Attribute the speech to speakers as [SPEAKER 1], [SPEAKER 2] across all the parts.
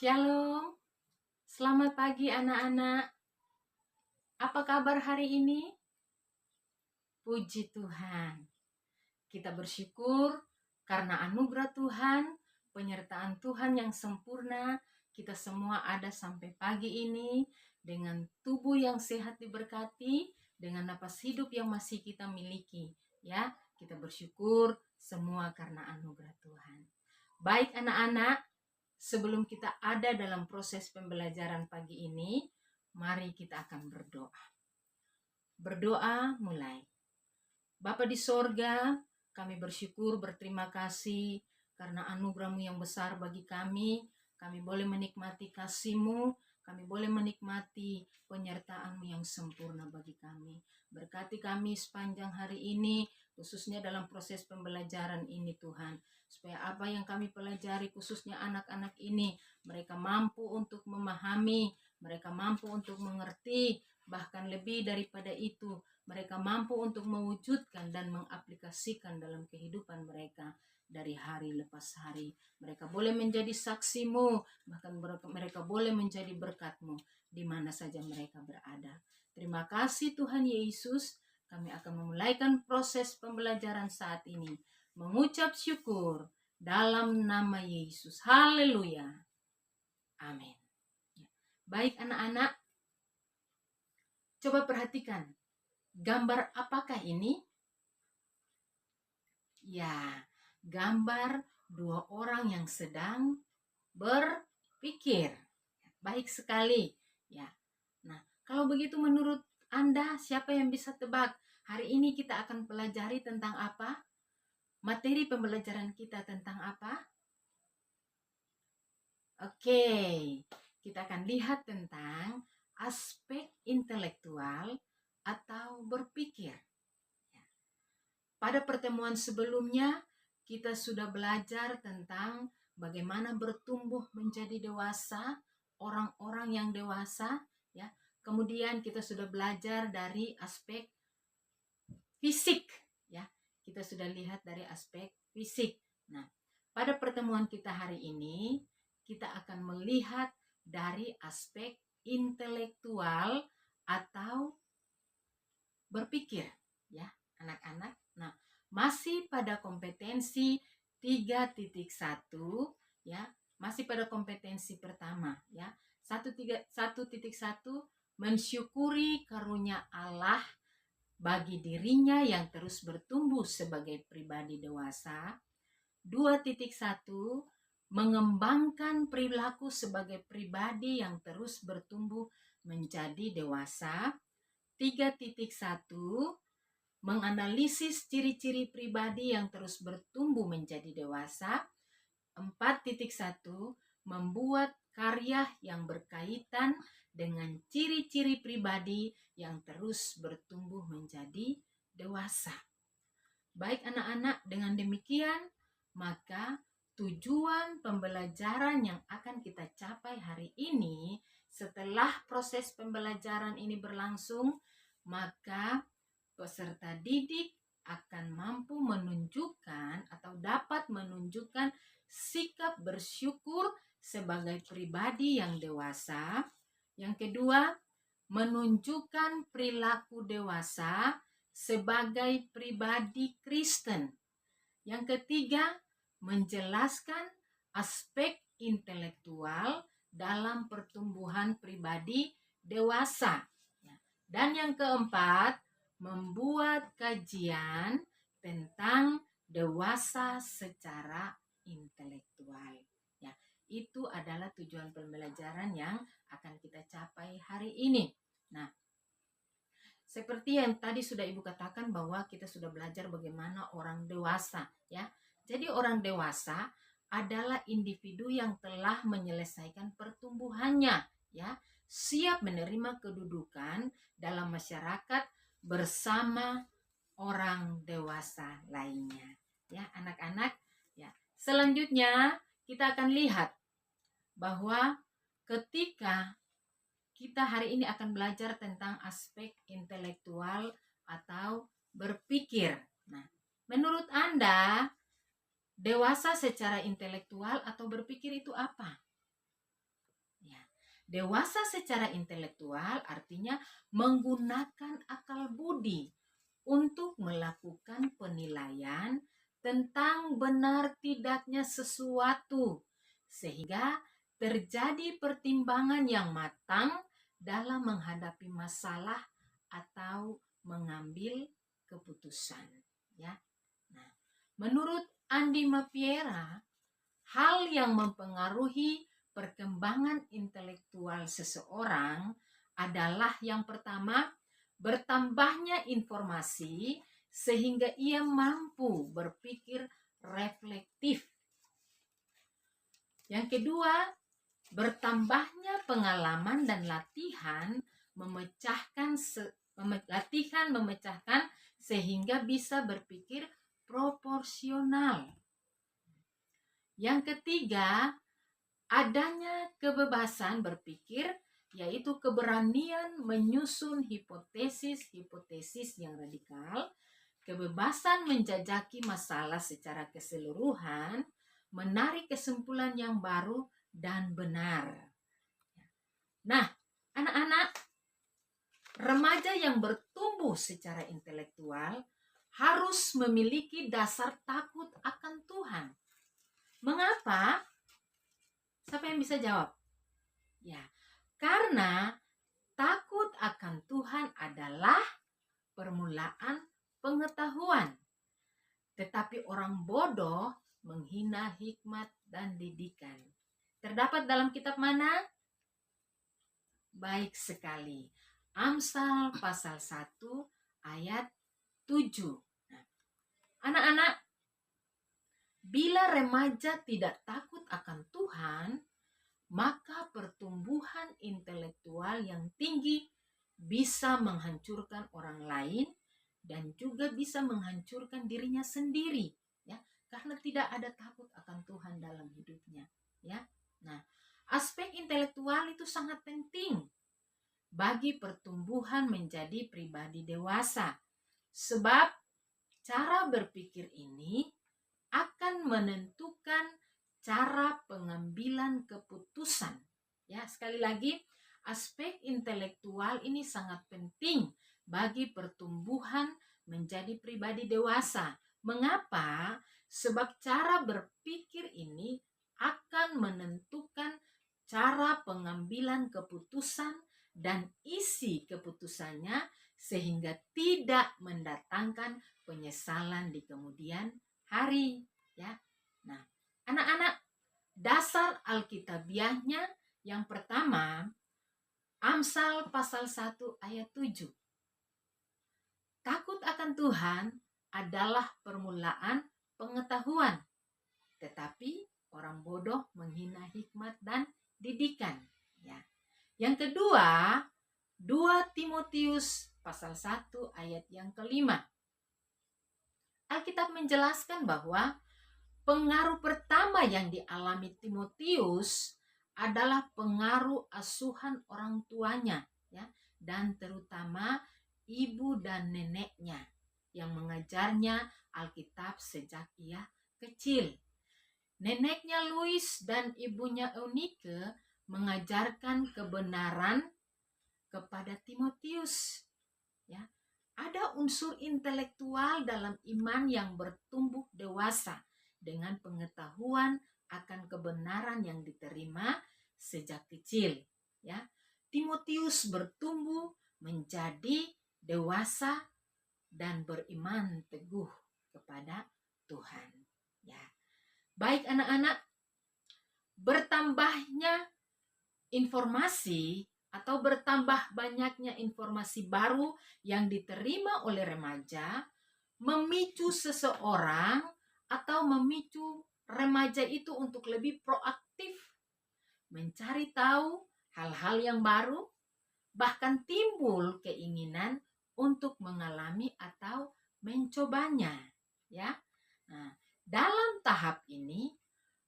[SPEAKER 1] Shalom, selamat pagi anak-anak. Apa kabar hari ini? Puji Tuhan. Kita bersyukur karena anugerah Tuhan, penyertaan Tuhan yang sempurna. Kita semua ada sampai pagi ini dengan tubuh yang sehat diberkati, dengan napas hidup yang masih kita miliki. Ya, kita bersyukur semua karena anugerah Tuhan. Baik anak-anak, sebelum kita ada dalam proses pembelajaran pagi ini, mari kita akan berdoa. Berdoa mulai. Bapa di sorga, kami bersyukur, berterima kasih karena anugerah-Mu yang besar bagi kami. Kami boleh menikmati kasih-Mu, kami boleh menikmati penyertaan-Mu yang sempurna bagi kami. Berkati kami sepanjang hari ini, khususnya dalam proses pembelajaran ini Tuhan. Supaya apa yang kami pelajari, khususnya anak-anak ini, mereka mampu untuk memahami, mereka mampu untuk mengerti, bahkan lebih daripada itu, mereka mampu untuk mewujudkan dan mengaplikasikan dalam kehidupan mereka dari hari lepas hari. Mereka boleh menjadi saksi-Mu, bahkan mereka boleh menjadi berkat-Mu di mana saja mereka berada. Terima kasih Tuhan Yesus. Kami akan memulaikan proses pembelajaran saat ini. Mengucap syukur dalam nama Yesus. Haleluya. Amin. Baik anak-anak, coba perhatikan. Gambar apakah ini? Ya, gambar dua orang yang sedang berpikir. Baik sekali. Ya. Nah, kalau begitu menurut Anda siapa yang bisa tebak? Hari ini kita akan pelajari tentang apa? Materi pembelajaran kita tentang apa? Oke, kita akan lihat tentang aspek intelektual atau berpikir. Pada pertemuan sebelumnya, kita sudah belajar tentang bagaimana bertumbuh menjadi dewasa, orang-orang yang dewasa, ya. Kemudian kita sudah belajar dari aspek fisik, ya. Kita sudah lihat dari aspek fisik. Nah, pada pertemuan kita hari ini, kita akan melihat dari aspek intelektual atau berpikir, ya, anak-anak. Nah, masih pada kompetensi 3.1, ya, masih pada kompetensi pertama, ya. 1.1 mensyukuri karunia Allah bagi dirinya yang terus bertumbuh sebagai pribadi dewasa. 2.1 mengembangkan perilaku sebagai pribadi yang terus bertumbuh menjadi dewasa. 3.1 menganalisis ciri-ciri pribadi yang terus bertumbuh menjadi dewasa. 4.1 membuat karya yang berkaitan dengan ciri-ciri pribadi yang terus bertumbuh menjadi dewasa. Baik anak-anak, dengan demikian maka tujuan pembelajaran yang akan kita capai hari ini, setelah proses pembelajaran ini berlangsung, maka peserta didik akan mampu menunjukkan atau dapat menunjukkan sikap bersyukur sebagai pribadi yang dewasa. Yang kedua, menunjukkan perilaku dewasa sebagai pribadi Kristen. Yang ketiga, menjelaskan aspek intelektual dalam pertumbuhan pribadi dewasa. Dan yang keempat, membuat kajian tentang dewasa secara intelektual. Ya, itu adalah tujuan pembelajaran yang akan kita capai hari ini. Nah, seperti yang tadi sudah Ibu katakan bahwa kita sudah belajar bagaimana orang dewasa, ya. Jadi orang dewasa adalah individu yang telah menyelesaikan pertumbuhannya, ya, siap menerima kedudukan dalam masyarakat bersama orang dewasa lainnya, ya, anak-anak, ya. Selanjutnya kita akan lihat bahwa ketika kita hari ini akan belajar tentang aspek intelektual atau berpikir. Nah, menurut Anda, dewasa secara intelektual atau berpikir itu apa? Dewasa secara intelektual artinya menggunakan akal budi untuk melakukan penilaian tentang benar tidaknya sesuatu, sehingga terjadi pertimbangan yang matang dalam menghadapi masalah atau mengambil keputusan. Ya. Nah, menurut Andi Mapiera, hal yang mempengaruhi perkembangan intelektual seseorang adalah yang pertama, bertambahnya informasi sehingga ia mampu berpikir reflektif. Yang kedua, bertambahnya pengalaman dan latihan memecahkan sehingga bisa berpikir proporsional. Yang ketiga, adanya kebebasan berpikir, yaitu keberanian menyusun hipotesis-hipotesis yang radikal, kebebasan menjajaki masalah secara keseluruhan, menarik kesimpulan yang baru dan benar. Nah, anak-anak, remaja yang bertumbuh secara intelektual harus memiliki dasar takut akan Tuhan. Mengapa? Siapa yang bisa jawab? Ya, karena takut akan Tuhan adalah permulaan pengetahuan. Tetapi orang bodoh menghina hikmat dan didikan. Terdapat dalam kitab mana? Baik sekali. Amsal pasal 1 ayat 7. Nah, anak-anak, bila remaja tidak takut akan Tuhan, maka pertumbuhan intelektual yang tinggi bisa menghancurkan orang lain dan juga bisa menghancurkan dirinya sendiri, ya, karena tidak ada takut akan Tuhan dalam hidupnya, ya. Nah, aspek intelektual itu sangat penting bagi pertumbuhan menjadi pribadi dewasa, sebab cara berpikir ini akan menentukan cara pengambilan keputusan. Ya, sekali lagi, aspek intelektual ini sangat penting bagi pertumbuhan menjadi pribadi dewasa. Mengapa? Sebab cara berpikir ini akan menentukan cara pengambilan keputusan dan isi keputusannya, sehingga tidak mendatangkan penyesalan di kemudian hari, ya. Nah, anak-anak, dasar alkitabiahnya yang pertama, Amsal pasal 1 ayat 7. Takut akan Tuhan adalah permulaan pengetahuan, tetapi orang bodoh menghina hikmat dan didikan, ya. Yang kedua, 2 Timotius pasal 1 ayat yang kelima. Alkitab menjelaskan bahwa pengaruh pertama yang dialami Timotius adalah pengaruh asuhan orang tuanya, ya, dan terutama ibu dan neneknya yang mengajarnya Alkitab sejak ia kecil. Neneknya Louis dan ibunya Eunike mengajarkan kebenaran kepada Timotius, ya. Ada unsur intelektual dalam iman yang bertumbuh dewasa dengan pengetahuan akan kebenaran yang diterima sejak kecil, ya. Timotius bertumbuh menjadi dewasa dan beriman teguh kepada Tuhan, ya. Baik anak-anak, bertambahnya informasi atau bertambah banyaknya informasi baru yang diterima oleh remaja memicu seseorang atau memicu remaja itu untuk lebih proaktif, mencari tahu hal-hal yang baru, bahkan timbul keinginan untuk mengalami atau mencobanya, ya. Nah, dalam tahap ini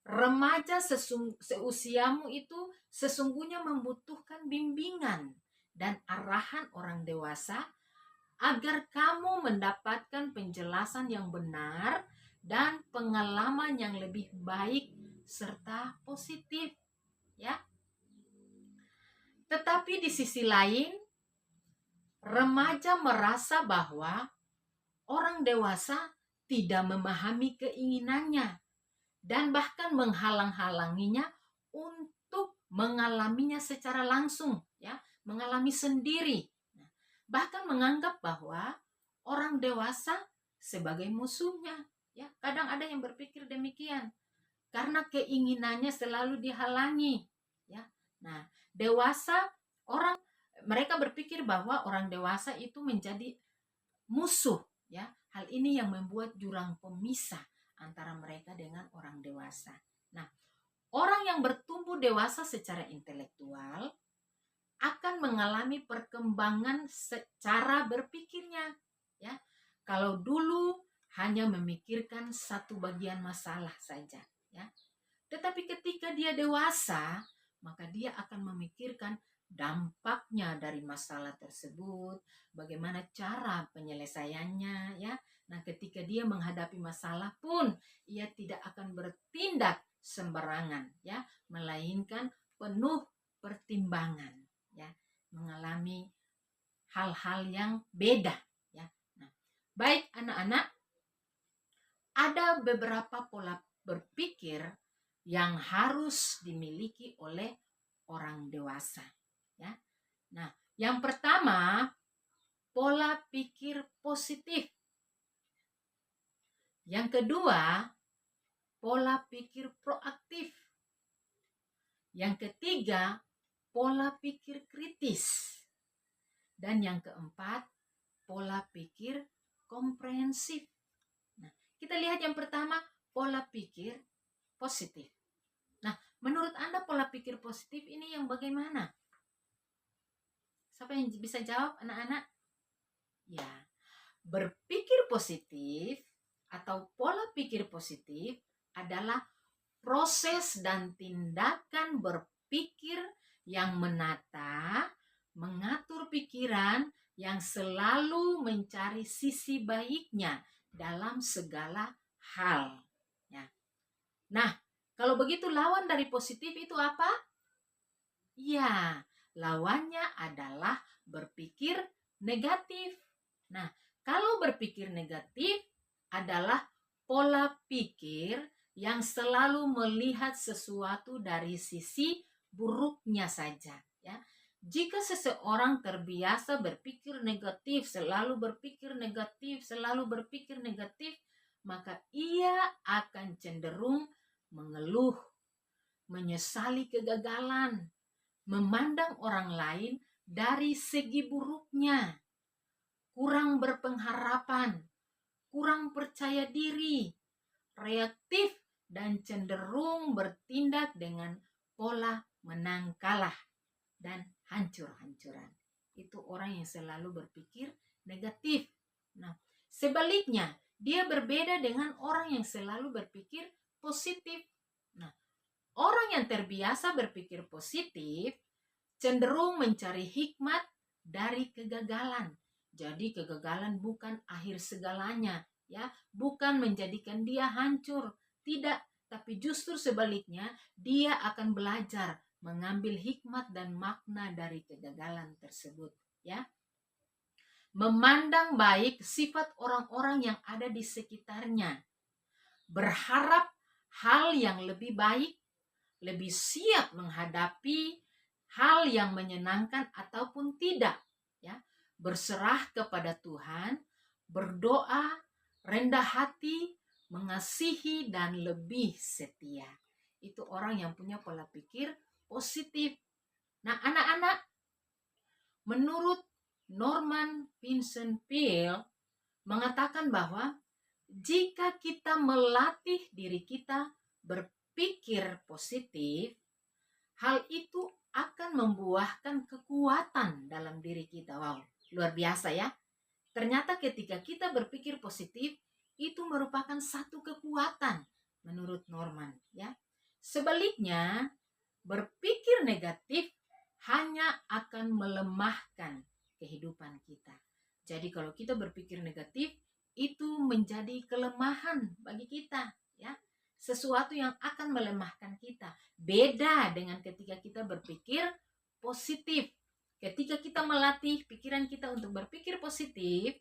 [SPEAKER 1] remaja seusiamu itu sesungguhnya membutuhkan bimbingan dan arahan orang dewasa agar kamu mendapatkan penjelasan yang benar dan pengalaman yang lebih baik serta positif, ya. Tetapi di sisi lain, remaja merasa bahwa orang dewasa tidak memahami keinginannya dan bahkan menghalang-halanginya untuk mengalaminya secara langsung, ya, mengalami sendiri. Nah, bahkan menganggap bahwa orang dewasa sebagai musuhnya, ya. Kadang ada yang berpikir demikian karena keinginannya selalu dihalangi, ya. Nah, dewasa orang mereka berpikir bahwa orang dewasa itu menjadi musuh, ya. Hal ini yang membuat jurang pemisah antara mereka dengan orang dewasa. Nah, orang yang bertumbuh dewasa secara intelektual akan mengalami perkembangan secara berpikirnya, ya. Kalau dulu hanya memikirkan satu bagian masalah saja, ya. Tetapi ketika dia dewasa, maka dia akan memikirkan dampaknya dari masalah tersebut, bagaimana cara penyelesaiannya, ya. Nah, ketika dia menghadapi masalah pun ia tidak akan bertindak sembarangan, ya, melainkan penuh pertimbangan, ya, mengalami hal-hal yang beda, ya. Nah, baik anak-anak, ada beberapa pola berpikir yang harus dimiliki oleh orang dewasa, ya. Nah, yang pertama, pola pikir positif. Yang kedua, pola pikir proaktif. Yang ketiga, pola pikir kritis. Dan yang keempat, pola pikir komprehensif. Nah, kita lihat yang pertama, pola pikir positif. Nah, menurut Anda pola pikir positif ini yang bagaimana? Siapa yang bisa jawab, anak-anak? Ya, berpikir positif atau pola pikir positif adalah proses dan tindakan berpikir yang menata, mengatur pikiran, yang selalu mencari sisi baiknya dalam segala hal. Ya. Nah, kalau begitu lawan dari positif itu apa? Ya, lawannya adalah berpikir negatif. Nah, kalau berpikir negatif adalah pola pikir yang selalu melihat sesuatu dari sisi buruknya saja, ya. Jika seseorang terbiasa berpikir negatif, selalu berpikir negatif, selalu berpikir negatif, maka ia akan cenderung mengeluh, menyesali kegagalan, memandang orang lain dari segi buruknya, kurang berpengharapan, kurang percaya diri, reaktif, dan cenderung bertindak dengan pola menang kalah dan hancur-hancuran. Itu orang yang selalu berpikir negatif. Nah, sebaliknya, dia berbeda dengan orang yang selalu berpikir positif. Nah, orang yang terbiasa berpikir positif cenderung mencari hikmat dari kegagalan. Jadi kegagalan bukan akhir segalanya, ya, bukan menjadikan dia hancur, tidak, tapi justru sebaliknya dia akan belajar mengambil hikmat dan makna dari kegagalan tersebut, ya. Memandang baik sifat orang-orang yang ada di sekitarnya, berharap hal yang lebih baik, lebih siap menghadapi hal yang menyenangkan ataupun tidak, ya. Berserah kepada Tuhan, berdoa, rendah hati, mengasihi, dan lebih setia. Itu orang yang punya pola pikir positif. Nah, anak-anak, menurut Norman Vincent Peale mengatakan bahwa jika kita melatih diri kita berpikir positif, hal itu akan membuahkan kekuatan dalam diri kita. Wow, luar biasa ya. Ternyata ketika kita berpikir positif, itu merupakan satu kekuatan menurut Norman, ya. Sebaliknya, berpikir negatif hanya akan melemahkan kehidupan kita. Jadi kalau kita berpikir negatif, itu menjadi kelemahan bagi kita, ya. Sesuatu yang akan melemahkan kita. Beda dengan ketika kita berpikir positif. ketika kita melatih pikiran kita untuk berpikir positif,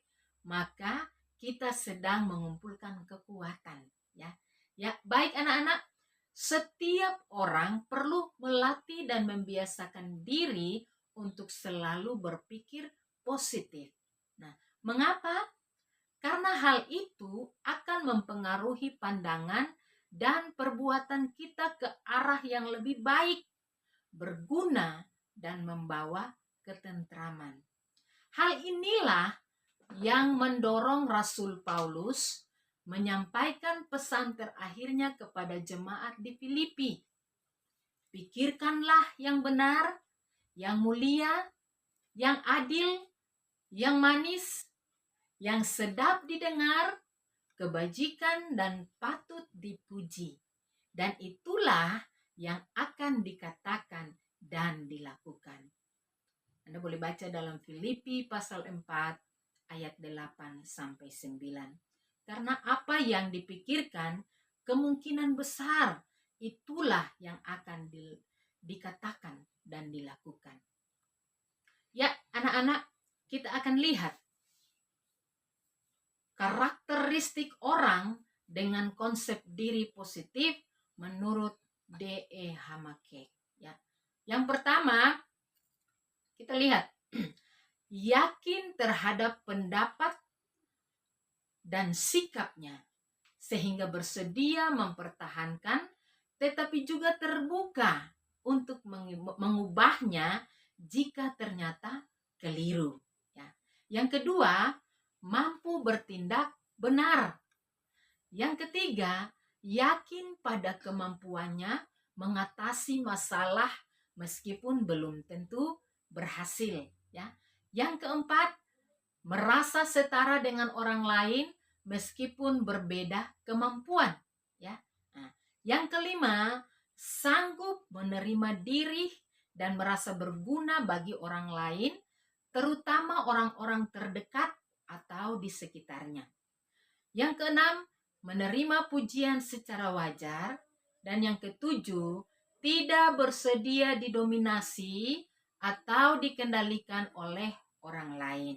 [SPEAKER 1] maka kita sedang mengumpulkan kekuatan, ya. Ya, baik anak-anak, setiap orang perlu melatih dan membiasakan diri untuk selalu berpikir positif. Nah, mengapa? Karena hal itu akan mempengaruhi pandangan dan perbuatan kita ke arah yang lebih baik, berguna, dan membawa ketentraman. Hal inilah yang mendorong Rasul Paulus menyampaikan pesan terakhirnya kepada jemaat di Filipi. Pikirkanlah yang benar, yang mulia, yang adil, yang manis, yang sedap didengar, kebajikan dan patut dipuji. Dan itulah yang akan dikatakan dan dilakukan. Anda boleh baca dalam Filipi pasal 4 ayat 8 sampai 9. Karena apa yang dipikirkan kemungkinan besar itulah yang akan dikatakan dan dilakukan. Ya, anak-anak, kita akan lihat karakteristik orang dengan konsep diri positif menurut D.E. Hamake. Ya. Yang pertama, kita lihat yakin terhadap pendapat dan sikapnya sehingga bersedia mempertahankan tetapi juga terbuka untuk mengubahnya jika ternyata keliru. Ya. Yang kedua, mampu bertindak benar. Yang ketiga, yakin pada kemampuannya mengatasi masalah meskipun belum tentu berhasil. Ya. Yang keempat, merasa setara dengan orang lain meskipun berbeda kemampuan. Ya. Nah, yang kelima, sanggup menerima diri dan merasa berguna bagi orang lain, terutama orang-orang terdekat atau di sekitarnya. Yang keenam, menerima pujian secara wajar. Dan yang ketujuh, tidak bersedia didominasi atau dikendalikan oleh orang lain.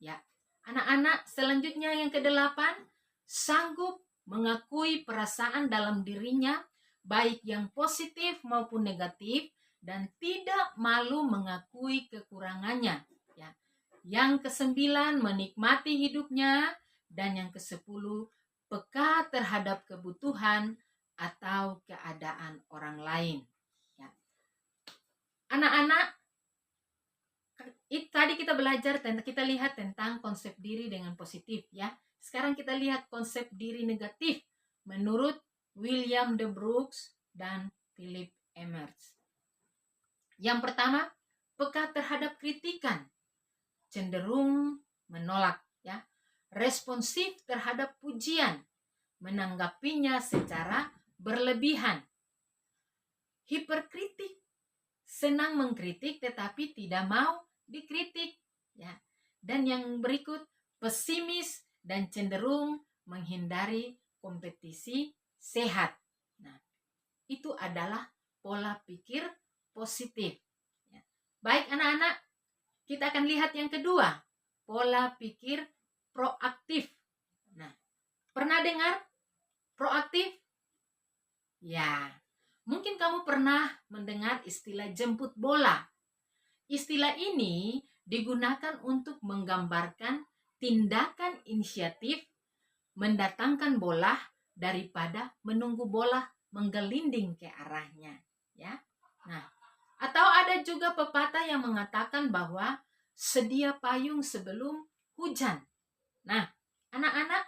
[SPEAKER 1] Ya, anak-anak, selanjutnya yang kedelapan, sanggup mengakui perasaan dalam dirinya, baik yang positif maupun negatif, dan tidak malu mengakui kekurangannya. Ya. Yang kesembilan, menikmati hidupnya. Dan yang kesepuluh, peka terhadap kebutuhan atau keadaan orang lain. Ya. Anak-anak, tadi kita belajar kita lihat tentang konsep diri dengan positif, ya. Sekarang kita lihat konsep diri negatif menurut William de Brooks dan Philip Emerson. Yang pertama, peka terhadap kritikan, cenderung menolak, ya. Responsif terhadap pujian, menanggapinya secara berlebihan. Hiperkritik, senang mengkritik tetapi tidak mau dikritik, ya. Dan yang berikut, pesimis dan cenderung menghindari kompetisi sehat. Nah, itu adalah pola pikir positif. Ya. Baik anak-anak, kita akan lihat yang kedua, pola pikir proaktif. Nah, pernah dengar proaktif? Ya, mungkin kamu pernah mendengar istilah jemput bola. Istilah ini digunakan untuk menggambarkan tindakan inisiatif mendatangkan bola daripada menunggu bola menggelinding ke arahnya, ya. Nah, atau ada juga pepatah yang mengatakan bahwa sedia payung sebelum hujan. Nah, anak-anak,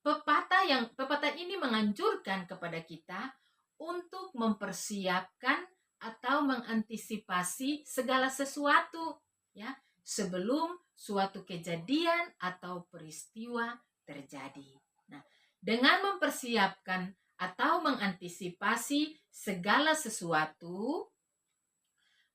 [SPEAKER 1] pepatah ini menganjurkan kepada kita untuk mempersiapkan atau mengantisipasi segala sesuatu, ya, sebelum suatu kejadian atau peristiwa terjadi. Nah, dengan mempersiapkan atau mengantisipasi segala sesuatu,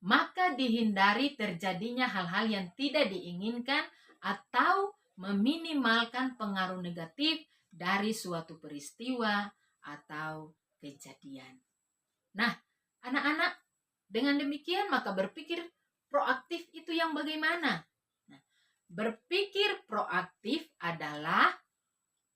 [SPEAKER 1] maka dihindari terjadinya hal-hal yang tidak diinginkan atau meminimalkan pengaruh negatif dari suatu peristiwa atau kejadian. Nah, anak-anak, dengan demikian maka berpikir proaktif itu yang bagaimana? Nah, berpikir proaktif adalah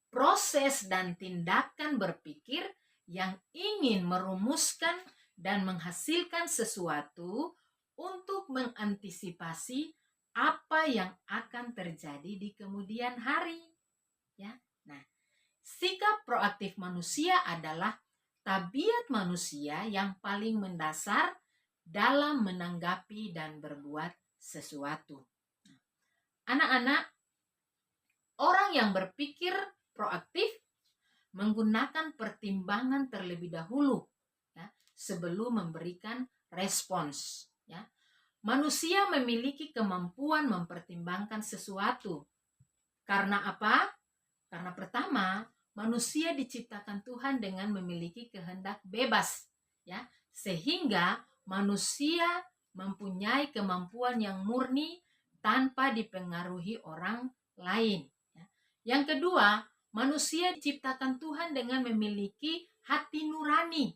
[SPEAKER 1] proses dan tindakan berpikir yang ingin merumuskan dan menghasilkan sesuatu untuk mengantisipasi apa yang akan terjadi di kemudian hari. Ya. Nah, sikap proaktif manusia adalah tabiat manusia yang paling mendasar dalam menanggapi dan berbuat sesuatu. Anak-anak, orang yang berpikir proaktif menggunakan pertimbangan terlebih dahulu ya, sebelum memberikan respons. Ya. Manusia memiliki kemampuan mempertimbangkan sesuatu. Karena apa? Karena pertama, manusia diciptakan Tuhan dengan memiliki kehendak bebas, ya, sehingga manusia mempunyai kemampuan yang murni tanpa dipengaruhi orang lain. Ya. Yang kedua, manusia diciptakan Tuhan dengan memiliki hati nurani,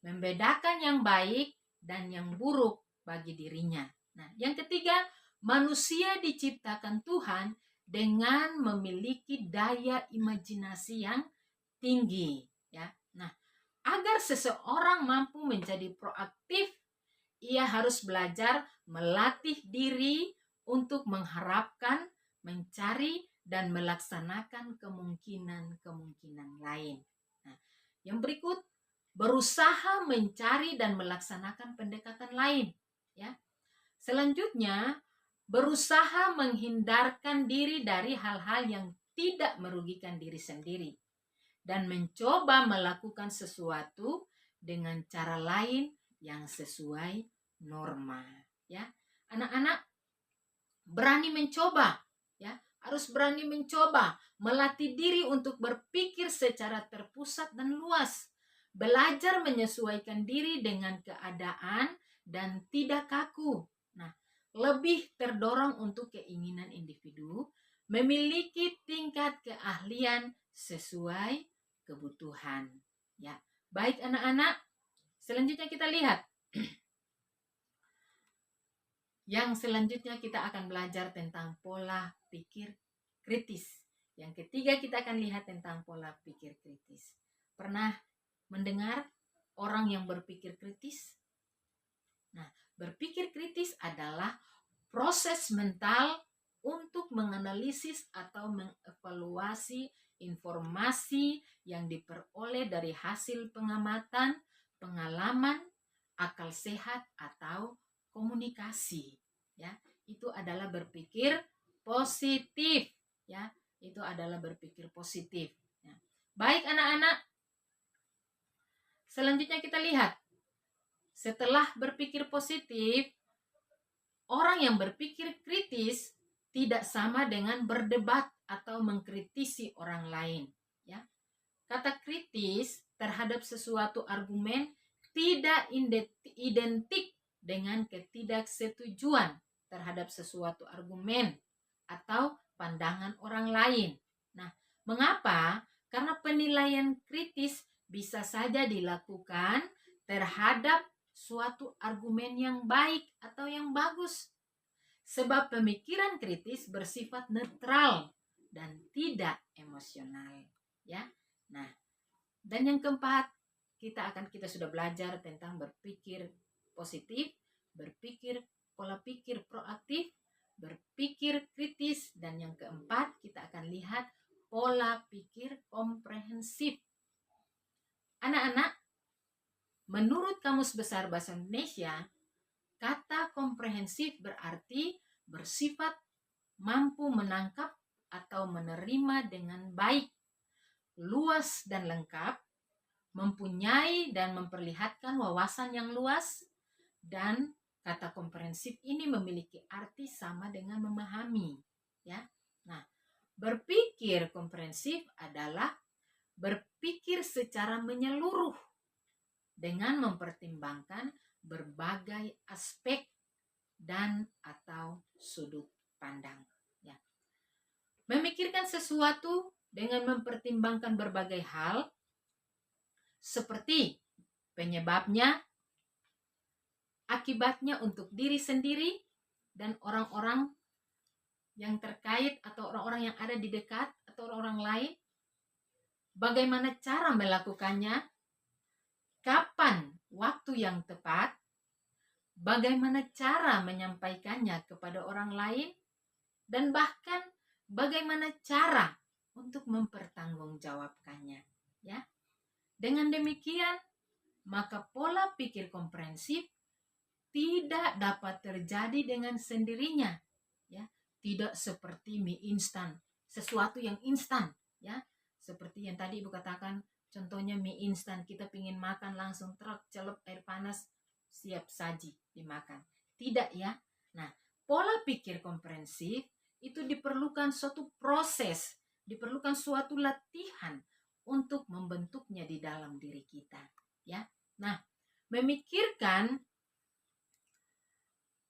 [SPEAKER 1] membedakan yang baik dan yang buruk bagi dirinya. Nah, yang ketiga, manusia diciptakan Tuhan dengan memiliki daya imajinasi yang tinggi, ya. Nah, agar seseorang mampu menjadi proaktif, ia harus belajar melatih diri untuk mengharapkan, mencari dan melaksanakan kemungkinan-kemungkinan lain. Nah, yang berikut, berusaha mencari dan melaksanakan pendekatan lain, ya. Selanjutnya, berusaha menghindarkan diri dari hal-hal yang tidak merugikan diri sendiri dan mencoba melakukan sesuatu dengan cara lain yang sesuai norma, ya. Anak-anak berani mencoba, ya, harus berani mencoba, melatih diri untuk berpikir secara terpusat dan luas, belajar menyesuaikan diri dengan keadaan dan tidak kaku. Nah, lebih terdorong untuk keinginan individu, memiliki tingkat keahlian sesuai kebutuhan. Ya, baik anak-anak, selanjutnya kita lihat. Yang selanjutnya kita akan belajar tentang pola pikir kritis. Yang ketiga kita akan lihat tentang pola pikir kritis. Pernah mendengar orang yang berpikir kritis? Nah, berpikir kritis adalah proses mental untuk menganalisis atau mengevaluasi informasi yang diperoleh dari hasil pengamatan, pengalaman, akal sehat atau komunikasi. Ya, itu adalah berpikir positif. Ya, itu adalah berpikir positif. Ya. Baik anak-anak, selanjutnya kita lihat. Setelah berpikir positif, orang yang berpikir kritis tidak sama dengan berdebat atau mengkritisi orang lain. Ya. Kata kritis terhadap sesuatu argumen tidak identik dengan ketidaksetujuan terhadap sesuatu argumen atau pandangan orang lain. Nah, mengapa? Karena penilaian kritis bisa saja dilakukan terhadap suatu argumen yang baik atau yang bagus. Sebab pemikiran kritis bersifat netral dan tidak emosional, ya. Nah, dan yang keempat, kita sudah belajar tentang berpikir positif, berpikir pola pikir proaktif, berpikir kritis, dan yang keempat kita akan lihat pola pikir komprehensif. Anak-anak, menurut Kamus Besar Bahasa Indonesia, kata komprehensif berarti bersifat mampu menangkap atau menerima dengan baik, luas dan lengkap, mempunyai dan memperlihatkan wawasan yang luas, dan kata komprehensif ini memiliki arti sama dengan memahami. Ya. Nah, berpikir komprehensif adalah berpikir secara menyeluruh dengan mempertimbangkan berbagai aspek dan atau sudut pandang. Ya. Memikirkan sesuatu dengan mempertimbangkan berbagai hal seperti penyebabnya, akibatnya untuk diri sendiri dan orang-orang yang terkait atau orang-orang yang ada di dekat atau orang-orang lain. Bagaimana cara melakukannya? Kapan waktu yang tepat? Bagaimana cara menyampaikannya kepada orang lain? Dan bahkan bagaimana cara untuk mempertanggungjawabkannya, ya. Dengan demikian, maka pola pikir komprehensif tidak dapat terjadi dengan sendirinya, ya. Tidak seperti mie instan, sesuatu yang instan, ya. Seperti yang tadi Ibu katakan, contohnya mie instan, kita ingin makan langsung truk, celup air panas, siap saji dimakan. Tidak, ya. Nah, pola pikir komprehensif itu diperlukan suatu proses, diperlukan suatu latihan untuk membentuknya di dalam diri kita, ya. Nah, memikirkan,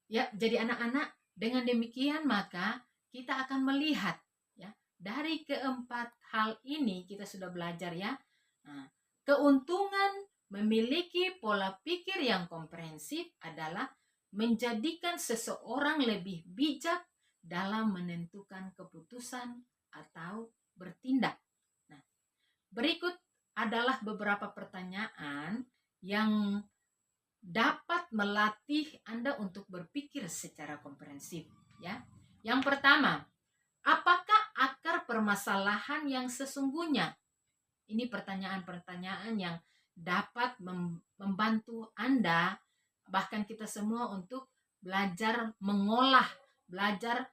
[SPEAKER 1] ya, jadi anak-anak, dengan demikian maka kita akan melihat, ya, dari keempat hal ini kita sudah belajar, ya. Nah, keuntungan memiliki pola pikir yang komprehensif adalah menjadikan seseorang lebih bijak dalam menentukan keputusan atau bertindak. Nah, berikut adalah beberapa pertanyaan yang dapat melatih Anda untuk berpikir secara komprehensif, ya. Yang pertama, apakah akar permasalahan yang sesungguhnya? Ini pertanyaan-pertanyaan yang dapat membantu Anda, bahkan kita semua, untuk belajar mengolah, belajar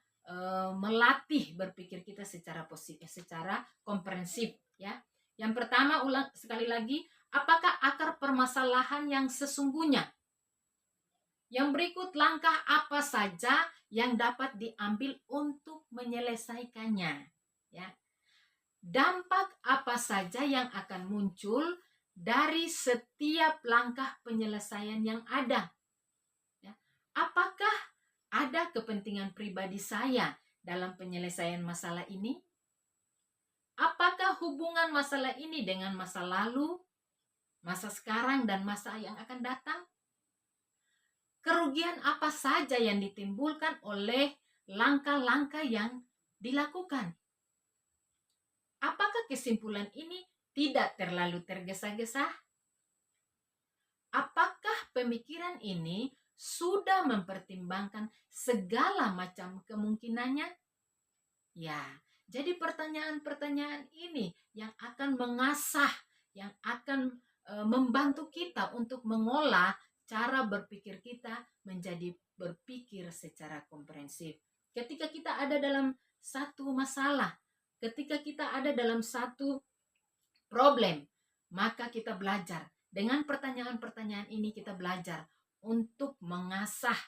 [SPEAKER 1] melatih berpikir kita secara positif, secara komprehensif, ya. Yang pertama, ulang sekali lagi, apakah akar permasalahan yang sesungguhnya? Yang berikut, langkah apa saja yang dapat diambil untuk menyelesaikannya, ya. Dampak apa saja yang akan muncul dari setiap langkah penyelesaian yang ada, ya. Apakah ada kepentingan pribadi saya dalam penyelesaian masalah ini? Apakah hubungan masalah ini dengan masa lalu, masa sekarang, dan masa yang akan datang? Kerugian apa saja yang ditimbulkan oleh langkah-langkah yang dilakukan? Apakah kesimpulan ini tidak terlalu tergesa-gesa? Apakah pemikiran ini sudah mempertimbangkan segala macam kemungkinannya? Ya, jadi pertanyaan-pertanyaan ini yang akan mengasah, yang akan membantu kita untuk mengolah cara berpikir kita menjadi berpikir secara komprehensif. Ketika kita ada dalam satu masalah, ketika kita ada dalam satu problem, maka kita belajar. Dengan pertanyaan-pertanyaan ini kita belajar untuk mengasah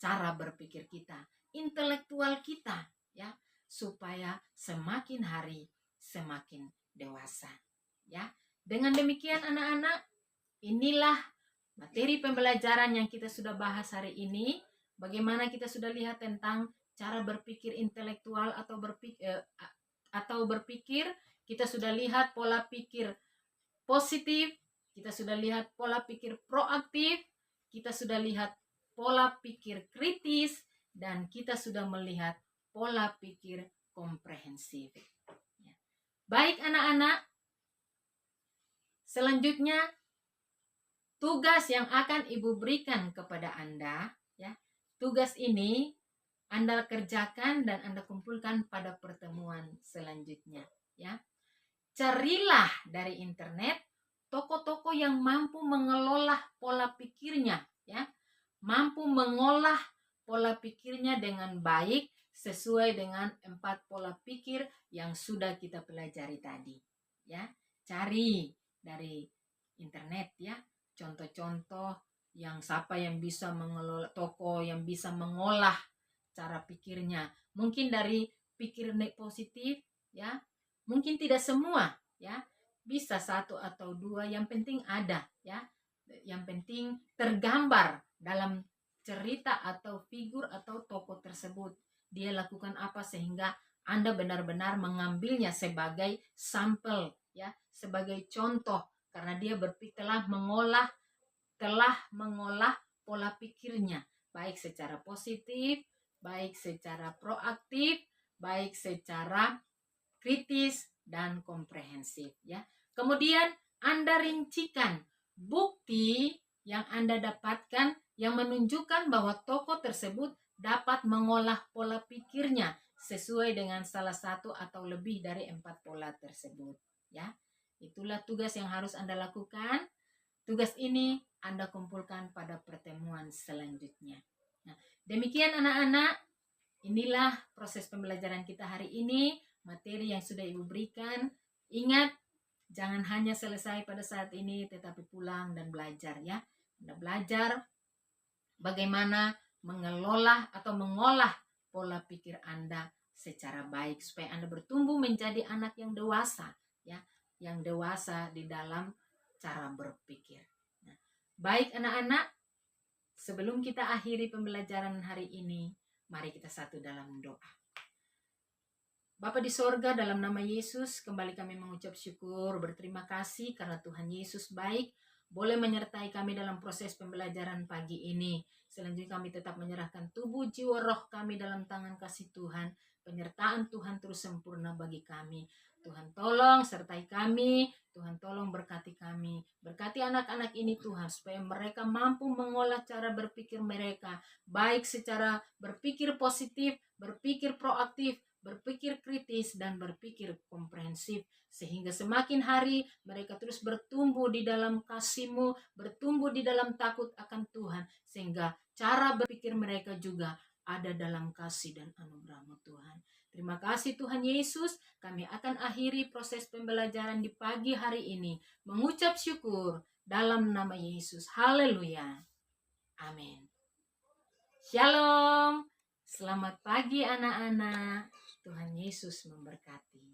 [SPEAKER 1] cara berpikir kita, intelektual kita, ya, supaya semakin hari semakin dewasa, ya. Dengan demikian anak-anak, inilah materi pembelajaran yang kita sudah bahas hari ini. Bagaimana kita sudah lihat tentang cara berpikir intelektual atau berpikir, kita sudah lihat pola pikir positif, kita sudah lihat pola pikir proaktif, kita sudah lihat pola pikir kritis, dan kita sudah melihat pola pikir komprehensif. Baik anak-anak, selanjutnya tugas yang akan Ibu berikan kepada Anda, ya. Tugas ini Anda kerjakan dan Anda kumpulkan pada pertemuan selanjutnya, ya. Carilah dari internet toko-toko yang mampu mengelola pola pikirnya, ya. Mampu mengolah pola pikirnya dengan baik sesuai dengan 4 pola pikir yang sudah kita pelajari tadi, ya. Cari dari internet, ya, contoh-contoh yang siapa yang bisa mengelola toko, yang bisa mengolah cara pikirnya. Mungkin dari pikir positif, ya. Mungkin tidak semua, ya. Bisa 1 atau 2, yang penting ada, ya. Yang penting tergambar dalam cerita atau figur atau tokoh tersebut. Dia lakukan apa sehingga Anda benar-benar mengambilnya sebagai sampel, ya, sebagai contoh, karena dia telah mengolah pola pikirnya, baik secara positif, baik secara proaktif, baik secara kritis dan komprehensif ya. Kemudian Anda rincikan bukti yang Anda dapatkan yang menunjukkan bahwa tokoh tersebut dapat mengolah pola pikirnya sesuai dengan salah satu atau lebih dari 4 pola tersebut ya. Itulah tugas yang harus Anda lakukan. Tugas ini Anda kumpulkan pada pertemuan selanjutnya. Nah, demikian anak-anak, inilah proses pembelajaran kita hari ini, materi yang sudah Ibu berikan. Ingat, jangan hanya selesai pada saat ini, tetapi pulang dan belajar ya. Anda belajar bagaimana mengelola atau mengolah pola pikir Anda secara baik supaya Anda bertumbuh menjadi anak yang dewasa ya, yang dewasa di dalam cara berpikir. Nah, baik anak-anak, sebelum kita akhiri pembelajaran hari ini, mari kita satu dalam doa. Bapa di sorga, dalam nama Yesus, kembali kami mengucap syukur, berterima kasih karena Tuhan Yesus baik, boleh menyertai kami dalam proses pembelajaran pagi ini. Selanjutnya kami tetap menyerahkan tubuh, jiwa, roh kami dalam tangan kasih Tuhan. Penyertaan Tuhan terus sempurna bagi kami. Tuhan tolong sertai kami, Tuhan tolong berkati kami. Berkati anak-anak ini Tuhan, supaya mereka mampu mengolah cara berpikir mereka, baik secara berpikir positif, berpikir proaktif, berpikir kritis, dan berpikir komprehensif. Sehingga semakin hari mereka terus bertumbuh di dalam kasih-Mu, bertumbuh di dalam takut akan Tuhan. Sehingga cara berpikir mereka juga ada dalam kasih dan anugerah-Mu Tuhan. Terima kasih Tuhan Yesus. Kami akan akhiri proses pembelajaran di pagi hari ini, mengucap syukur dalam nama Yesus. Haleluya. Amin. Shalom. Selamat pagi anak-anak. Tuhan Yesus memberkati.